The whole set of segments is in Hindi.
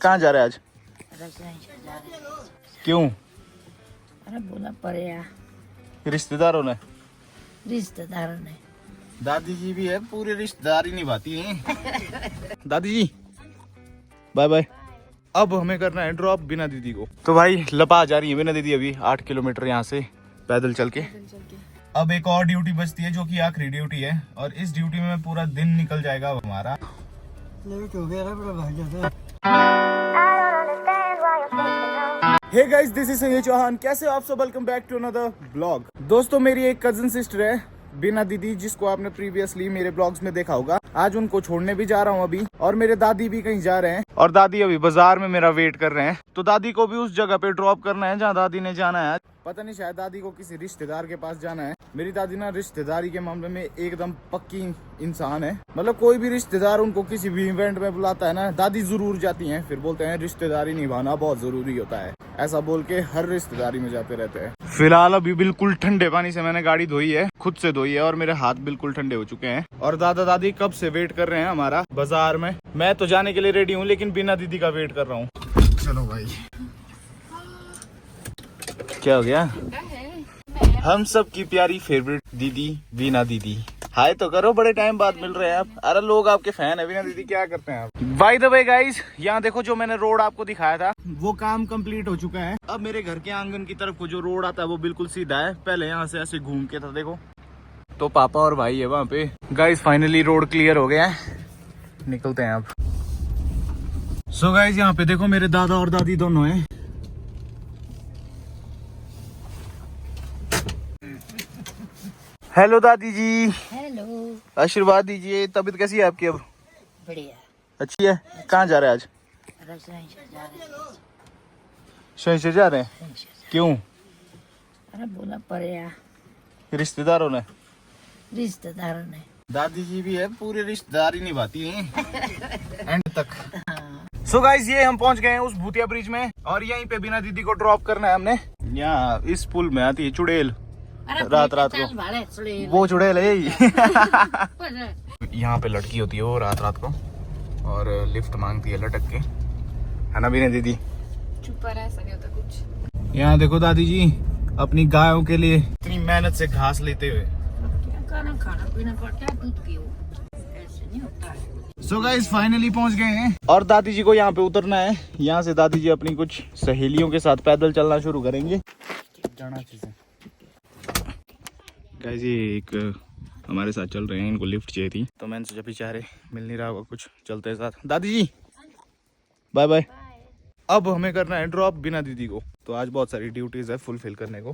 कहाँ जा रहे हैं आज? क्यों? अरे बोला पड़े यार, रिश्तेदारों ने दादी जी भी है, पूरे रिश्तेदार ही निभाती हैं। दादी जी बाय बाय। अब हमें करना है ड्रॉप बिना दीदी को। तो भाई लपा जा रही है बिना दीदी अभी 8 किलोमीटर यहाँ से पैदल चल के। अब एक और ड्यूटी बचती है जो कि आखिरी ड्यूटी है, और इस ड्यूटी में पूरा दिन निकल जाएगा हमारा। लेट हो गया ना। Hey guys, this is Sanjay Chauhan. कैसे हो आप सब? Welcome back to another blog. दोस्तों, मेरी एक कजन सिस्टर है बिना दीदी, जिसको आपने प्रीवियसली मेरे ब्लॉग्स में देखा होगा। आज उनको छोड़ने भी जा रहा हूँ अभी, और मेरे दादी भी कहीं जा रहे हैं, और दादी अभी बाजार में मेरा वेट कर रहे हैं। तो दादी को भी उस जगह पे ड्रॉप करना है जहाँ दादी ने जाना है। पता नहीं, शायद दादी को किसी रिश्तेदार के पास जाना है। मेरी दादी ना रिश्तेदारी के मामले में एकदम पक्की इंसान है। मतलब कोई भी रिश्तेदार उनको किसी भी इवेंट में बुलाता है ना, दादी जरूर जाती हैं। फिर बोलते हैं रिश्तेदारी निभाना बहुत जरूरी होता है, ऐसा बोल के हर रिश्तेदारी में जाते रहते हैं। फिलहाल अभी बिल्कुल ठंडे पानी से मैंने गाड़ी धोई है, खुद से धोई है, और मेरे हाथ बिल्कुल ठंडे हो चुके हैं। और दादा दादी कब से वेट कर रहे हैं हमारा बाजार में। मैं तो जाने के लिए रेडी हूँ, लेकिन बिना दीदी का वेट कर रहा हूँ। चलो भाई। क्या हो गया? हम सब की प्यारी फेवरेट दीदी बीना दीदी। हाय तो करो, बड़े टाइम बाद मिल रहे हैं आप। अरे लोग आपके फैन है। बीना दीदी क्या करते हैं आप? बाय द वे गाइस, यहाँ देखो जो मैंने रोड आपको दिखाया था वो काम कंप्लीट हो चुका है। अब मेरे घर के आंगन की तरफ को जो रोड आता है वो बिल्कुल सीधा है। पहले यहाँ से ऐसे घूम के था, देखो तो पापा और भाई है वहाँ पे। गाइस फाइनली रोड क्लियर हो गया है, निकलते हैं अब। सो गाइस यहाँ पे देखो मेरे दादा और दादी दोनों हैं। हेलो दादी जी। हेलो। आशीर्वाद दीजिए। तबीयत कैसी है आपकी अब? बढ़िया। अच्छी है। कहाँ जा रहे हैं आज? शहर जा रहे हैं। क्यों? अरे बोला पड़े यार, रिश्तेदारों ने दादी जी भी है, पूरे रिश्तेदार ही निभाती हैं एंड तक। सो गाइस, ये हम पहुंच गए हैं उस भूतिया ब्रिज में, और यहीं पे बिना दीदी को ड्रॉप करना है हमने। यहाँ इस पुल में आती है चुड़ैल, रात को वो चुड़ैल है यहाँ पे लड़की होती है वो रात को, और लिफ्ट मांगती है लटक के, है ना बिना दीदी? चुप रहा, ऐसा नहीं होता कुछ। यहाँ देखो दादी जी अपनी गायों के लिए इतनी मेहनत से घास लेते हुए। खाना पीना पड़ता है, दूध पियो, ऐसे नहीं होता है। सो गाइस फाइनली पहुंच गए हैं, और दादी जी को यहाँ पे उतरना है। यहाँ से दादी जी अपनी कुछ सहेलियों के साथ पैदल चलना शुरू करेंगे। जाना चीजें गाइस, ये एक हमारे साथ चल रहे हैं, इनको लिफ्ट चाहिए थी, तो मैंने सोचा बेचारे मिल नहीं रहा होगा कुछ, चलते हैं साथ। दादी जी बाय बाय। अब हमें करना है ड्रॉप बिना दीदी को, तो आज बहुत सारी ड्यूटीज है फुलफिल करने को।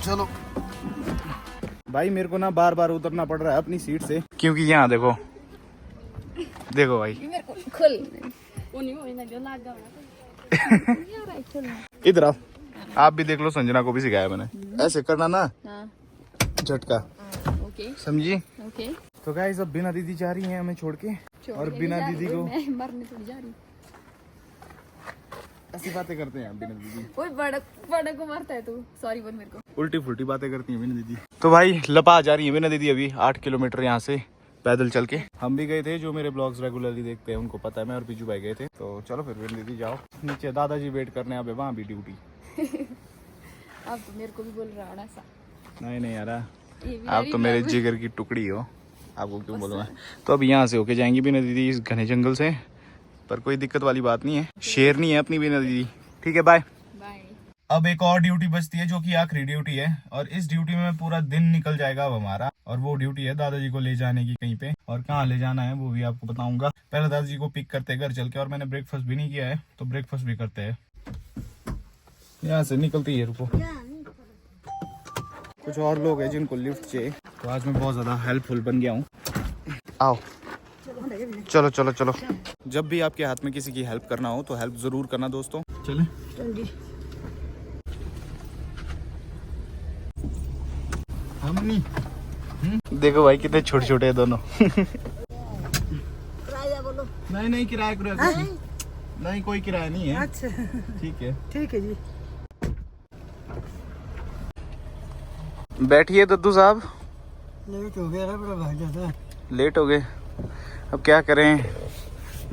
चलो भाई, मेरे को ना बार बार उतरना पड़ रहा है अपनी सीट से, क्योंकि यहाँ देखो भाई इधर आओ। आप भी देख लो, संजना को भी सिखाया मैंने ऐसे करना ना, झटका, समझी? तो गाइस अब बिना दीदी जा रही है हमें छोड़ के, और बिना दीदी को मरने थोड़ी जा रही। ऐसी बातें करते हैं बिना दीदी। कोई बड़ा को मारता है तू, सॉरी बोल मेरे को। उल्टी फुल्टी बातें करती है बिना दीदी। तो भाई लपा जा रही है बिना दीदी अभी 8 किलोमीटर यहाँ से पैदल चल के। हम भी गए थे, जो मेरे ब्लॉग्स रेगुलरली देखते हैं उनको पता है, मैं और बीजू भाई गए थे। तो चलो फिर बिना दीदी जाओ नीचे, दादाजी वेट करने अब वहाँ भी ड्यूटी। अब तो मेरे को भी बोल रहा है ऐसा। नहीं यार, आप तो मेरे जिगर की टुकड़ी हो, आपको क्यों बोलूँ मैं। तो अब यहाँ से होके जाएंगी बिना दीदी इस घने जंगल से, पर कोई दिक्कत वाली बात नहीं है, शेर नहीं है अपनी बिना दीदी। ठीक है, बाय। अब एक और ड्यूटी बचती है जो कि आखिरी ड्यूटी है, और इस ड्यूटी में पूरा दिन निकल जाएगा अब हमारा, और वो ड्यूटी है दादाजी को ले जाने की कहीं पे, और कहाँ ले जाना है वो भी आपको बताऊंगा। पहले दादाजी को पिक करते हैं घर चल के, और मैंने ब्रेकफास्ट भी नहीं किया है, तो ब्रेकफास्ट भी करते हैं। यहाँ से निकलती है, रुको कुछ और लोग हैं जिनको लिफ्ट चाहिए, तो आज मैं बहुत ज्यादा हेल्पफुल बन गया हूँ। आओ चलो चलो चलो। जब भी आपके हाथ में किसी की हेल्प करना हो तो हेल्प जरूर करना दोस्तों। चले हम नहीं। देखो भाई कितने छोटे छोटे हैं दोनों। किराया बोलो। नहीं किराया नहीं, कोई किराया नहीं है। अच्छा ठीक है जी। बैठिए दद्दू साहब। लेट हो गया ना, बड़ा भाग जाता है। लेट हो गए, अब क्या करें,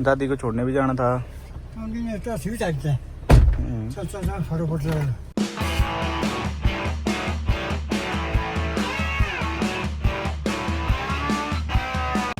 दादी को छोड़ने भी जाना था।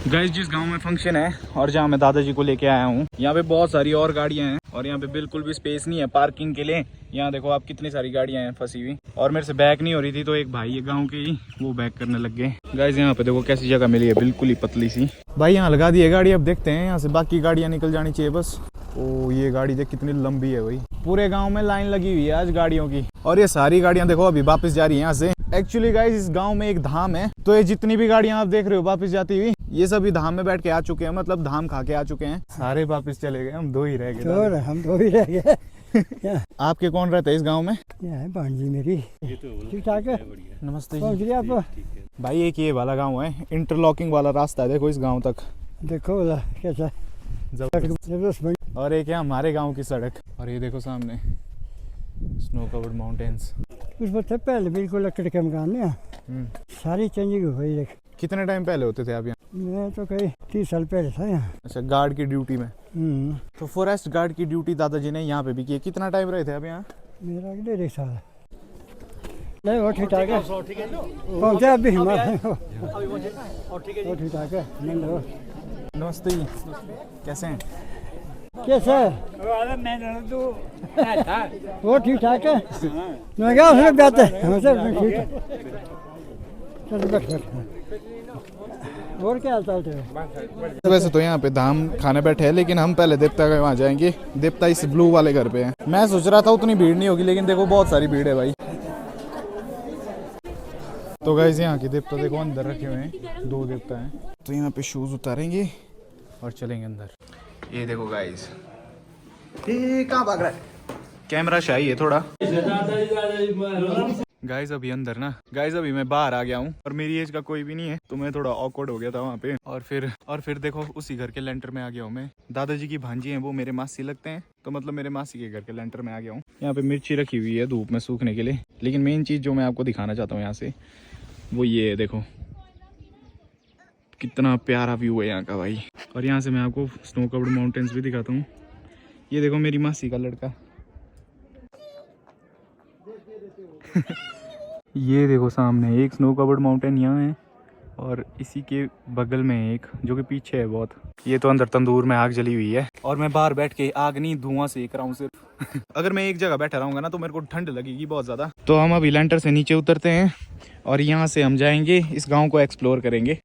गाइस जिस गांव में फंक्शन है और जहां मैं दादाजी को लेके आया हूँ, यहाँ पे बहुत सारी और गाड़ियां हैं और यहाँ पे बिल्कुल भी स्पेस नहीं है पार्किंग के लिए। यहाँ देखो आप कितनी सारी गाड़ियां हैं फंसी हुई, और मेरे से बैक नहीं हो रही थी तो एक भाई है गांव के ही, वो बैक करने लग गए। गाइस यहाँ पे देखो कैसी जगह मिली है, बिल्कुल ही पतली सी। भाई यहाँ लगा दी है गाड़ी, अब देखते हैं यहाँ से बाकी गाड़ियां निकल जानी चाहिए बस। ओ ये गाड़ी देख कितनी लंबी है भाई, पूरे गाँव में लाइन लगी हुई है आज गाड़ियों की, और ये सारी गाड़ियां देखो अभी वापस जा रही है यहाँ से। एक्चुअली गाइस इस गांव में एक धाम है, तो ये जितनी भी गाड़ियां आप देख रहे हो वापस जाती हुई, ये सभी धाम में बैठ के आ चुके हैं, मतलब धाम खा के आ चुके हैं। सारे वापस चले गए, हम दो ही रह गए। हम दो ही रह गए। आपके कौन रहते हैं इस गांव में? यहाँ है भांजी मेरी, ठीक ठाक है। नमस्ते पहुँच जी। गए आप? भाई एक ये वाला गांव है, इंटरलॉकिंग वाला रास्ता है देखो इस गांव तक, देखो वाला कैसा जबरदस्त बनी। और एक है हमारे गांव की सड़क, और ये देखो सामने स्नो कवर्ड माउंटेन्स। कुछ बच्चे पहले बिल्कुल लकड़ के मकान में सारी चेंजिंग हो गई। देख कितने टाइम पहले होते थे आप यहाँ? मैं तो कहीं 30 साल पहले था यहाँ। अच्छा, गार्ड की ड्यूटी में। तो फॉरेस्ट गार्ड की ड्यूटी दादाजी ने यहाँ पे भी की। कितना टाइम रहे थे आप यहाँ? मेरा 1.5 साल। नहीं वो ठीक ठाक है, पहुँचे अभी हमारे, वो ठीक ठाक है। नमस्ते जी, कैसे हैं? कैसा है? वो ठीक ठाक है। मैं क्या उसने जाते ठीक है। चल बैठ बैठ। और क्या हाल चाल है? वैसे तो यहाँ पे धाम खाने बैठे हैं, लेकिन हम पहले देवता के वहाँ जाएंगे। देवता इस ब्लू वाले घर पे है। मैं सोच रहा था उतनी भीड़ नहीं होगी, लेकिन देखो बहुत सारी भीड़ है भाई। तो गाइस यहाँ के देवता देखो अंदर रखे हुए हैं, 2 देवता हैं। तो यहाँ पे शूज उतारेंगे और चलेंगे अंदर। ये देखो गाइस, कहाँ भाग रहा है? कैमरा शाही है थोड़ा। गाइस अभी अंदर ना, गाइस अभी मैं बाहर आ गया हूँ और मेरी एज का कोई भी नहीं है, तो मैं थोड़ा ऑकवर्ड हो गया था वहाँ पे। और फिर देखो उसी घर के लेंटर में आ गया हूँ मैं। दादाजी की भांजी है, वो मेरे मासी लगते हैं, तो मतलब मेरे मासी के घर के लेंटर में आ गया हूँ। यहाँ पे मिर्ची रखी हुई है धूप में सूखने के लिए, लेकिन मेन चीज़ जो मैं आपको दिखाना चाहता हूँ यहाँ से, वो ये है। देखो कितना प्यारा व्यू है यहाँ का भाई। और यहाँ से मैं आपको स्नो कवर्ड माउंटेन्स भी दिखाता हूँ। ये देखो मेरी मासी का लड़का। ये देखो सामने एक स्नो कवर्ड माउंटेन यहाँ है, और इसी के बगल में एक जो कि पीछे है बहुत। ये तो अंदर तंदूर में आग जली हुई है, और मैं बाहर बैठ के आग नहीं धुआं सेक रहा हूँ सिर्फ। अगर मैं एक जगह बैठा रहूंगा ना तो मेरे को ठंड लगेगी बहुत ज़्यादा। तो हम अभी लेंटर से नीचे उतरते हैं और यहाँ से हम जाएंगे, इस गाँव को एक्सप्लोर करेंगे।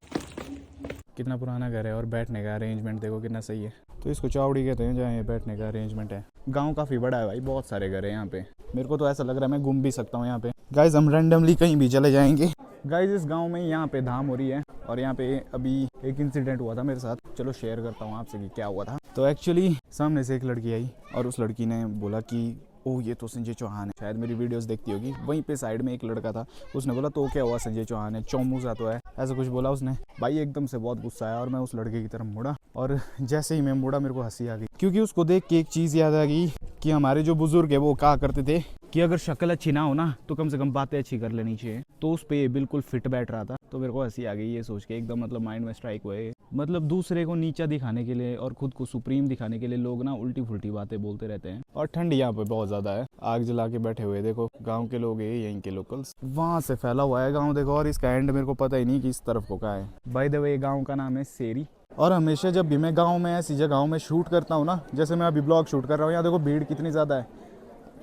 कितना पुराना घर है, और बैठने का अरेंजमेंट देखो कितना सही है। तो इसको चावड़ी कहते हैं जहाँ ये बैठने का अरेंजमेंट है। गांव काफ़ी बड़ा है भाई, बहुत सारे घर है यहाँ पे। मेरे को तो ऐसा लग रहा है मैं घूम भी सकता हूँ यहाँ पे। गाइज हम रैंडमली कहीं भी चले जाएंगे। गाइज इस गांव में यहाँ पे धाम हो रही है, और यहाँ पे अभी एक इंसिडेंट हुआ था मेरे साथ। चलो शेयर करता हूँ आपसे कि क्या हुआ था। तो एक्चुअली सामने से एक लड़की आई, और उस लड़की ने बोला कि ओह ये तो संजय चौहान है, शायद मेरी वीडियोस देखती होगी। वहीं पे साइड में एक लड़का था, उसने बोला तो क्या हुआ, संजय चौहान है, चौमूसा तो है, ऐसा कुछ बोला उसने। भाई एकदम से बहुत गुस्सा आया, और मैं उस लड़के की तरफ मुड़ा, और जैसे ही मैं मुड़ा मेरे को हंसी आ गई, क्योंकि उसको देख के एक चीज़ याद आ गई कि हमारे जो बुजुर्ग है वो कहा करते थे कि अगर शक्ल अच्छी ना हो ना तो कम से कम बातें अच्छी कर लेनी चाहिए। तो उस पे बिल्कुल फिट बैठ रहा था, तो मेरे को हंसी आ गई ये सोच के, एकदम मतलब माइंड में स्ट्राइक हुए। मतलब दूसरे को नीचा दिखाने के लिए और खुद को सुप्रीम दिखाने के लिए लोग ना उल्टी फुल्टी बातें बोलते रहते हैं। और ठंड यहाँ पे बहुत ज्यादा है, आग जला के बैठे हुए देखो गाँव के लोग है, यहीं के लोकल्स। वहाँ से फैला हुआ है गाँव देखो, और इसका एंड मेरे को पता ही नहीं कि इस तरफ को कहाँ है। बाय द वे गाँव का नाम है सेरी। और हमेशा जब भी मैं गाँव में ऐसी जगहों में शूट करता हूँ ना, जैसे मैं अभी ब्लॉग शूट कर रहा हूँ, यहाँ देखो भीड़ कितनी ज़्यादा है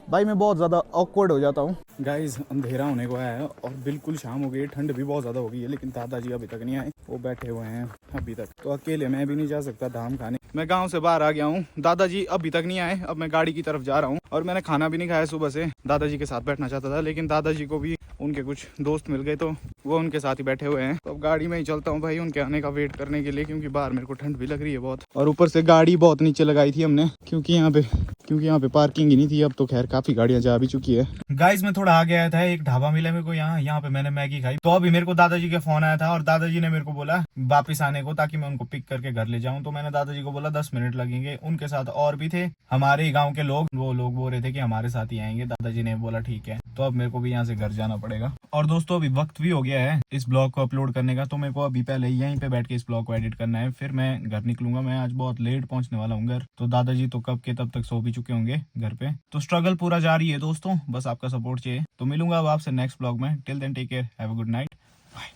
भाई, मैं बहुत ज़्यादा ऑकवर्ड हो जाता हूँ। गाइस अंधेरा होने को आया है और बिल्कुल शाम हो गई है, ठंड भी बहुत ज़्यादा हो गई है, लेकिन दादाजी अभी तक नहीं आए, वो बैठे हुए हैं अभी तक। तो अकेले मैं भी नहीं जा सकता धाम खाने। मैं गांव से बाहर आ गया हूँ, दादाजी अभी तक नहीं आए। अब मैं गाड़ी की तरफ जा रहा हूँ, और मैंने खाना भी नहीं खाया सुबह से। दादाजी के साथ बैठना चाहता था, लेकिन दादाजी को भी उनके कुछ दोस्त मिल गए, तो वो उनके साथ ही बैठे हुए हैं। तो अब गाड़ी में ही चलता हूँ भाई उनके आने का वेट करने के लिए, क्योंकि बाहर मेरे को ठंड भी लग रही है बहुत। और ऊपर से गाड़ी बहुत नीचे लगाई थी हमने, क्योंकि यहाँ पे पार्किंग ही नहीं थी। अब तो खैर काफी गाड़ियां जा भी चुकी है। गाइस मैं थोड़ा आगे आया था, एक ढाबा मिला मेरे को यहाँ पे मैंने मैगी खाई। तो अभी मेरे को दादाजी का फोन आया था, और दादाजी ने मेरे को बोला वापिस आने को, ताकि मैं उनको पिक करके घर ले जाऊं। तो मैंने दादाजी को बोला 10 मिनट लगेंगे। उनके साथ और भी थे हमारे गाँव के लोग, वो लोग बोल रहे थे कि हमारे साथ ही आएंगे। दादाजी ने बोला ठीक है। तो अब मेरे को भी यहाँ से घर जाना पड़ेगा। और दोस्तों अभी वक्त भी हो गया है इस ब्लॉग को अपलोड करने का, तो मेरे को अभी पहले यहीं पे बैठ के इस ब्लॉग को एडिट करना है, फिर मैं घर निकलूंगा। मैं आज बहुत लेट पहुंचने वाला हूँ घर, तो दादाजी तो कब के तब तक सो भी चुके होंगे घर पे। तो स्ट्रगल पूरा जारी है दोस्तों, बस आपका सपोर्ट चाहिए। तो मिलूंगा अब आपसे नेक्स्ट ब्लॉग में। Till then take care, have a good night, bye.